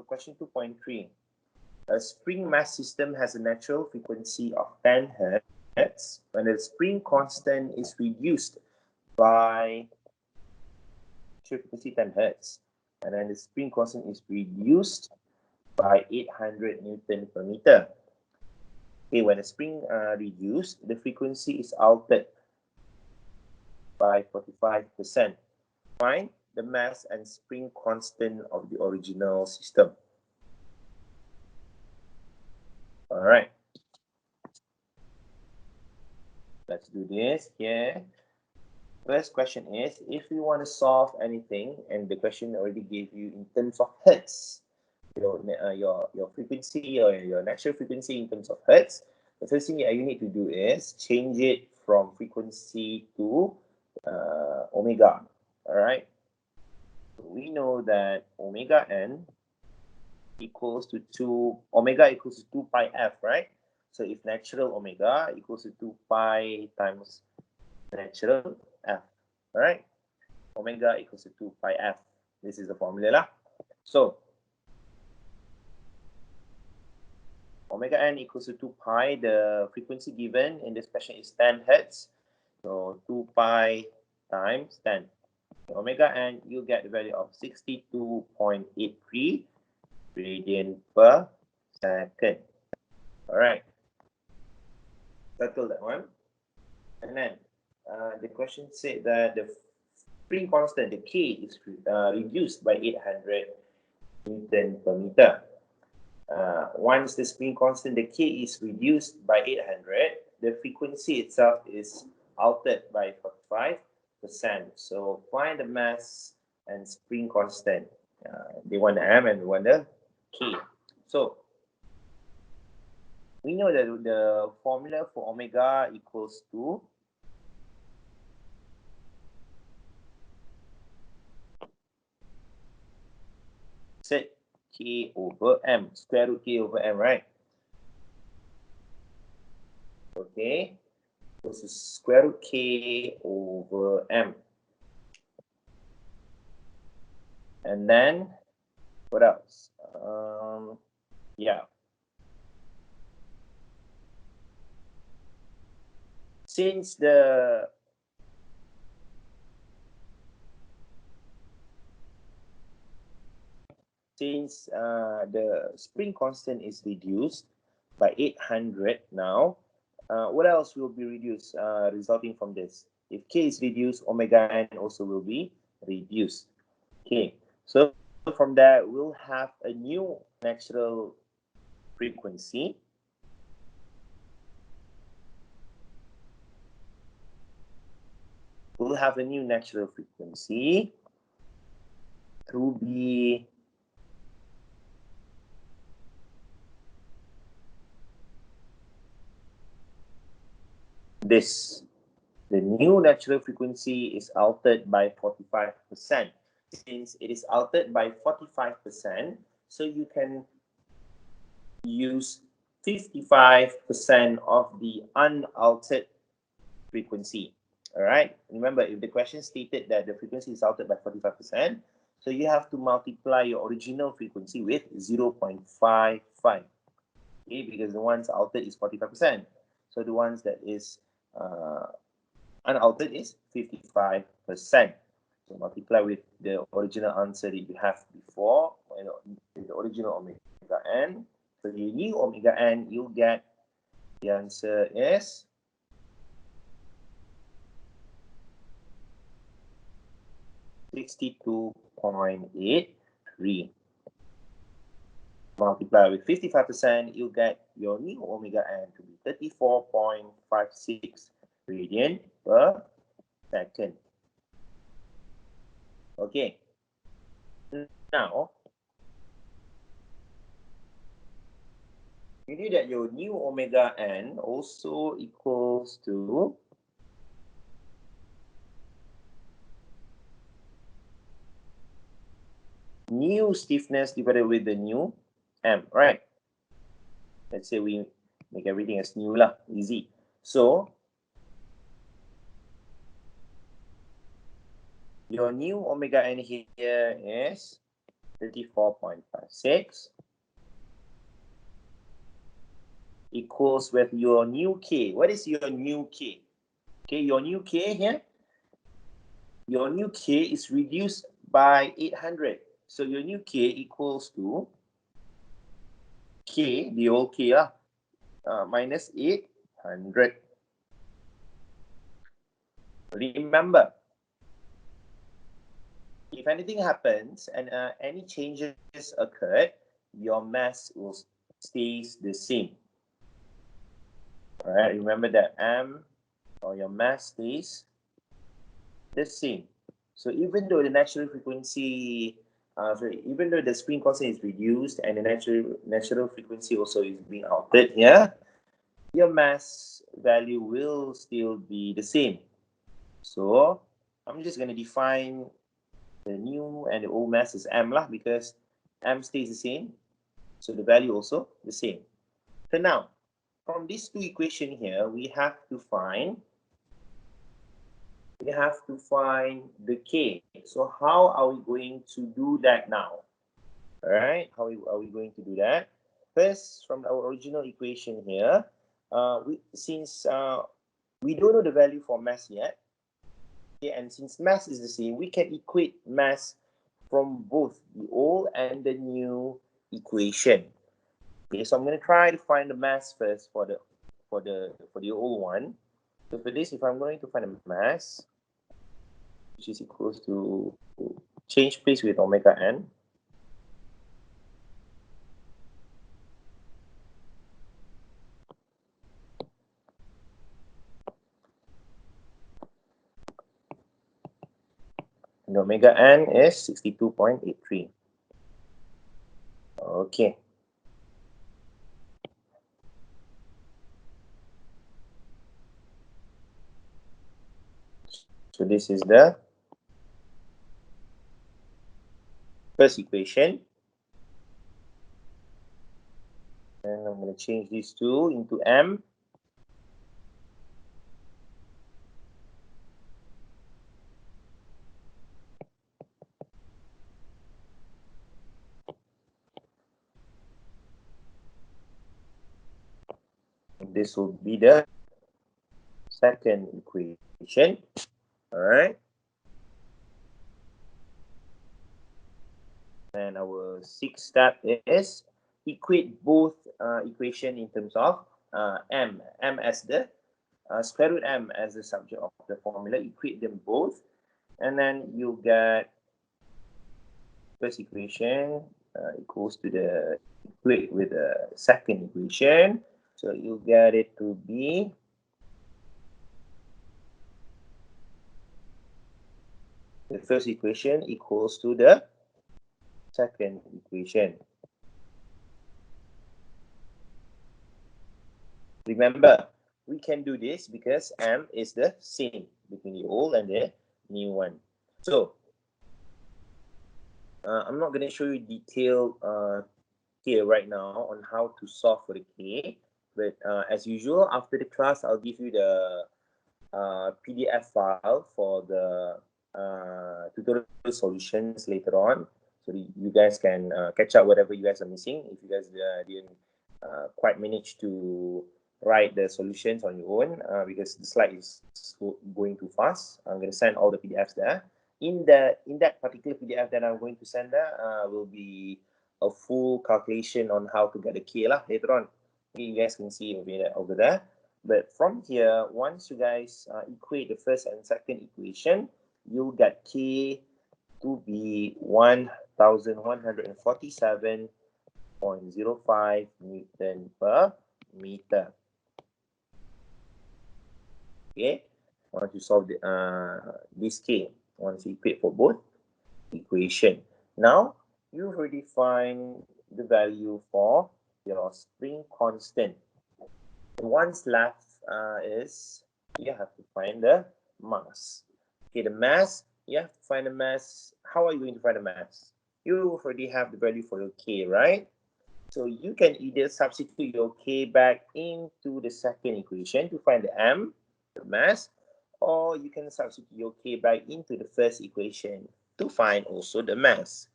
question 2.3. A spring mass system has a natural frequency of 10 Hertz when the spring constant is reduced by frequency 10 Hertz. And then the spring constant is reduced by 800 Newton per meter. Okay, when the spring reduced, the frequency is altered by 45%. Find the mass and spring constant of the original system. All right. Let's do this here. First question is, if you want to solve anything, and the question already gave you in terms of hertz, your frequency or your natural frequency in terms of hertz, the first thing you need to do is change it from frequency to omega. All right. We know that omega n equals to 2 pi f, right? So if natural omega equals to 2 pi times natural f, all right? Omega equals to 2 pi f. This is the formula lah. So omega n equals to 2 pi. The frequency given in this question is 10 hertz. So 2 pi times 10. Omega n, you get the value of 62.83 radian per second. All right. Settle that one. And then the question said that the spring constant, the K, is reduced by 800 Newton per meter. Once the spring constant, the K, is reduced by 800, the frequency itself is altered by 45%. So find the mass and spring constant. They want the M and we want the K. So we know that the formula for omega equals to set K over M, square root K over M, right? Okay, this is square root K over M. And then, what else? Yeah. Since the spring constant is reduced by 800 now, what else will be reduced resulting from this? If K is reduced, omega n also will be reduced. Okay, so from that, we'll have a new natural frequency. We'll have a new natural frequency to be this. The new natural frequency is altered by 45%. Since it is altered by 45%, so you can use 55% of the unaltered frequency. All right. Remember, if the question stated that the frequency is altered by 45%, so you have to multiply your original frequency with 0.55. Okay, because the ones altered is 45%. So the ones that is unaltered is 55%. So multiply with the original answer that you have before, the original omega n. So the new omega n, you get the answer is 62.83. Multiply with 55%, you get your new omega n to be 34.56 radian per second. Okay. Now, you know that your new omega n also equals to new stiffness divided with the new m, right? Let's say we make everything as new lah, easy. So your new omega n here is 34.56 equals with your new K. What is your new K? Okay, your new K here, your new K is reduced by 800. So your new K equals to K, the old K minus 800. Remember, if anything happens and any changes occurred, your mass will stays the same. All right, remember that M or your mass stays the same. So even though the natural frequency, even though the spin constant is reduced and the natural frequency also is being altered here, your mass value will still be the same. So I'm just going to define the new and the old mass as M lah, because M stays the same. So the value also the same. So now, from these two equations here, we have to find the K. So how are we going to do that now? All right, how are we going to do that? First, from our original equation here, since we don't know the value for mass yet, okay, and since mass is the same, we can equate mass from both the old and the new equation. Okay, so I'm going to try to find the mass first for the old one. So for this, if I'm going to find a mass, which is equals to change place with omega n. And omega n is 62.83. Okay. So this is the first equation. And I'm going to change these two into M. And this will be the second equation. All right. And our sixth step is equate both equation in terms of M as the square root M as the subject of the formula. Equate them both, and then you get first equation equals to the equate with the second equation. So you get it to be the first equation equals to the second equation. Remember, we can do this because M is the same between the old and the new one. So I'm not going to show you detail here right now on how to solve for the K, but as usual, after the class, I'll give you the PDF file for the tutorial solutions later on, so you guys can catch up whatever you guys are missing. If you guys didn't quite manage to write the solutions on your own because the slide is going too fast, I'm going to send all the PDFs there. In that particular PDF that I'm going to send there will be a full calculation on how to get the K lah later on. You guys can see over there. But from here, once you guys equate the first and second equation, you'll get K to be 1147.05 Newton per meter. Okay, once you solve this K, once you equate for both equation. Now, you've already find the value for your spring constant. Once left is you have to find the mass. Okay, the mass, you have to find the mass. How are you going to find the mass? You already have the value for your K, right? So you can either substitute your K back into the second equation to find the M, the mass, or you can substitute your K back into the first equation to find also the mass.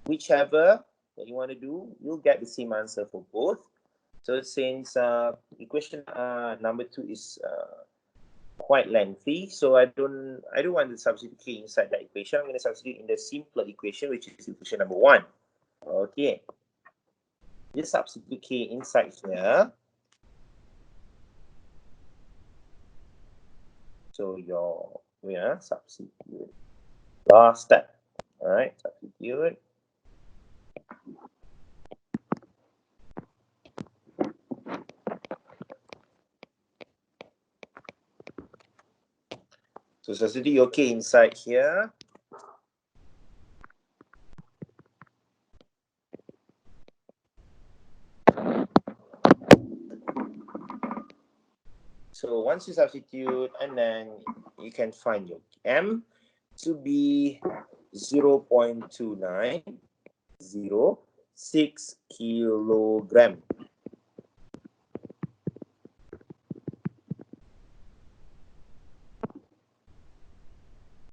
whichever that you want to do, you'll get the same answer for both. So since equation number 2 is quite lengthy, so I don't want to substitute k inside that equation. I'm going to substitute in the simpler equation, which is equation number 1. Okay, just substitute k inside here. So substitute last step. All right, substitute. So substitute your k inside here. So once you substitute, and then you can find your m to be 0.2906 kilogram.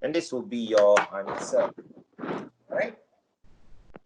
And this will be your answer.